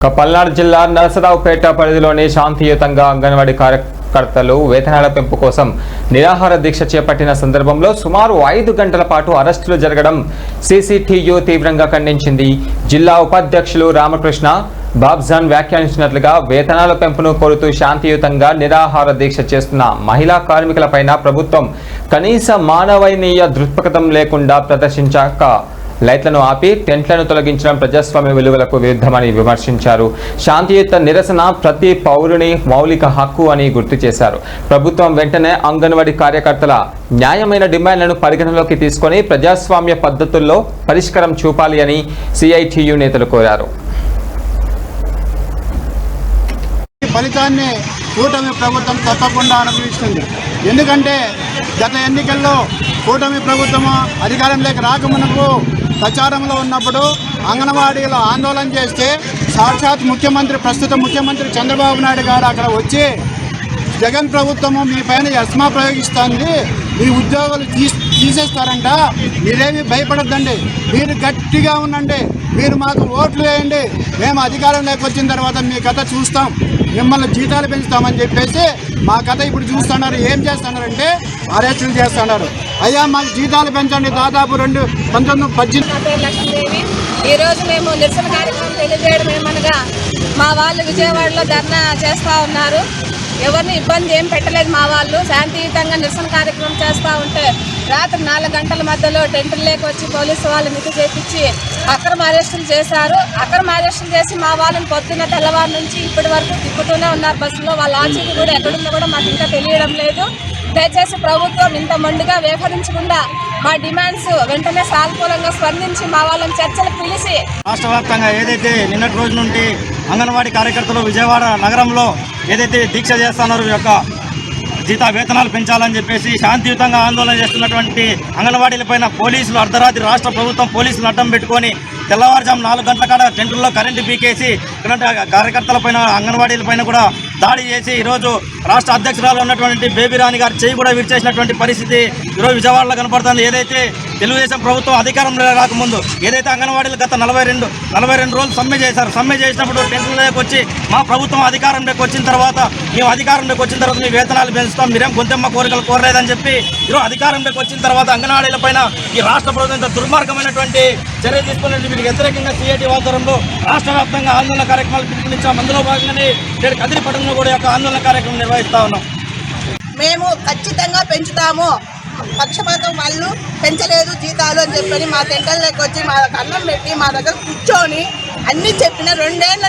పల్నాడు జిల్లా నరసరావుపేట పరిధిలోని శాంతియుతంగా అంగన్వాడీ కార్యకర్తలు వేతనాల పెంపు కోసం నిరాహార దీక్ష చేపట్టిన సందర్భంలో సుమారు 5 గంటల పాటు అరెస్టులు జరగడం సిసిటియు తీవ్రంగా ఖండించింది. జిల్లా ఉపాధ్యక్షులు రామకృష్ణ బాబ్జాన్ వ్యాఖ్యానించినట్లుగా వేతనాల పెంపును కోరుతూ శాంతియుతంగా నిరాహార దీక్ష చేస్తున్న మహిళా కార్మికులపైన ప్రభుత్వం కనీస మానవీయ దృక్పథం లేకుండా ప్రదర్శించాక లైట్లను ఆపి టెంట్లను తొలగించడం ప్రజాస్వామ్య విలువలకు విరుద్ధమని విమర్శించారు. శాంతియుత నిరసన ప్రతి పౌరుని మౌలిక హక్కు అని గుర్తు చేశారు. ప్రభుత్వం వెంటనే అంగన్వాడీ కార్యకర్తల న్యాయమైన డిమాండ్లను పరిగణలోకి తీసుకొని ప్రజాస్వామ్య పద్ధతుల్లో పరిష్కారం చూపాలి అని సిఐటియు నేతలు కోరారు. ఫలితాన్ని కూటమి ప్రభుత్వం తప్పకుండా అనుభవిస్తుంది. ఎందుకంటే గత ఎన్నికల్లో కూటమి ప్రభుత్వము అధికారంలోకి రాకమునకు ప్రచారంలో ఉన్నప్పుడు అంగన్వాడీలో ఆందోళన చేస్తే సాక్షాత్ ప్రస్తుత ముఖ్యమంత్రి చంద్రబాబు నాయుడు గారు అక్కడ వచ్చి జగన్ ప్రభుత్వము మీ పైన ఎస్మా ప్రయోగిస్తుంది, మీ ఉద్యోగాలు తీసేస్తారంట, మీరేమీ భయపడద్దండి, మీరు గట్టిగా ఉండండి, మీరు మాకు ఓట్లు వేయండి, మేము అధికారంలోకి వచ్చిన తర్వాత మీ కథ చూస్తాం, మిమ్మల్ని జీతాలు పెంచుతామని చెప్పేసి మా కథ ఇప్పుడు చూస్తున్నారు. ఏం చేస్తున్నారంటే అరెస్టులు చేస్తున్నారు. అయ్యా మాకు జీతాలు పెంచండి, దాదాపు 2018. ఈరోజు మేము నిరసన కార్యక్రమం తెలియజేయడం ఏమనగా మా వాళ్ళు విజయవాడలో ధర్నా చేస్తూ ఉన్నారు. ఎవరిని ఇబ్బంది ఏం పెట్టలేదు. మా వాళ్ళు శాంతియుతంగా నిరసన కార్యక్రమం చేస్తూ ఉంటే రాత్రి 4 గంటల మధ్యలో టెంటుల్లోకి వచ్చి పోలీసు వాళ్ళు మితి చేపించి అక్రమ అరెస్టులు చేశారు. అక్రమ అరెస్టులు చేసి మా వాళ్ళని పొద్దున్న తెల్లవారు నుంచి ఇప్పటి వరకు తిప్పుతూనే ఉన్నారు. బస్సులో వాళ్ళ ఆచూకీ కూడా ఎక్కడుందో కూడా మాకు ఇంకా తెలియడం లేదు. దయచేసి ప్రభుత్వం ఇంత మొండిగా వ్యవహరించకుండా మా డిమాండ్స్ వెంటనే సానుకూలంగా స్పందించి మా వాళ్ళని చర్చలకు పిలిచి రాష్ట్ర వ్యాప్తంగా ఏదైతే నిన్నటి రోజు నుండి అంగన్వాడీ కార్యకర్తలు విజయవాడ నగరంలో ఏదైతే దీక్ష చేస్తున్నారో యొక్క వేతనాలు పెంచాలని చెప్పేసి శాంతియుతంగా ఆందోళన చేస్తున్నటువంటి అంగన్వాడీలపైన పోలీసులు అర్ధరాత్రి రాష్ట్ర ప్రభుత్వం పోలీసులు అడ్డం పెట్టుకొని తెల్లవారుజాము 4 గంటల కాడ టెంటుల్లో కరెంటు పీకేసి ఇలాంటి కార్యకర్తలపైన అంగన్వాడీలపైన కూడా దాడి చేసి ఈరోజు రాష్ట్ర అధ్యక్షురాలు ఉన్నటువంటి బేబీ రాణి గారి చేయి కూడా విడిచేసినటువంటి పరిస్థితి ఈరోజు విజయవాడలో కనపడుతుంది. ఏదైతే తెలుగుదేశం ప్రభుత్వం అధికారంలో రాకముందు ఏదైతే అంగన్వాడీలు గత 42 రోజులు సమ్మె చేశారు. సమ్మె చేసినప్పుడు టెంట్లలోకి వచ్చి మా ప్రభుత్వం అధికారంలోకి వచ్చిన తర్వాత మీ వేతనాలు పెంచుతాం, మీరేం గొంతెమ్మ కోరికలు కోరలేదని చెప్పి ఈరోజు అధికారంలోకి వచ్చిన తర్వాత అంగన్వాడీలపైన ఈ రాష్ట్ర ప్రభుత్వం దుర్మార్గమైనటువంటి చర్య తీసుకున్నట్టు వీరికి వ్యతిరేకంగా సిఐటి ఆధ్వర్యంలో రాష్ట్ర వ్యాప్తంగా ఆందోళన కార్యక్రమాలు పిలుపునిచ్చాం. అందులో భాగంగానే నేడు కదిరిపట్టణంలో కూడా యొక్క ఆందోళన కార్యక్రమం నిర్వహిస్తా ఉన్నాం. మేము ఖచ్చితంగా పెంచుతాము, పక్షపాతం వాళ్ళు పెంచలేదు జీతాలు అని చెప్పని మా టెంటల్లోకి వచ్చి మా అన్నం పెట్టి మా దగ్గర కూర్చొని అన్నీ చెప్పిన 2 ఏళ్ళ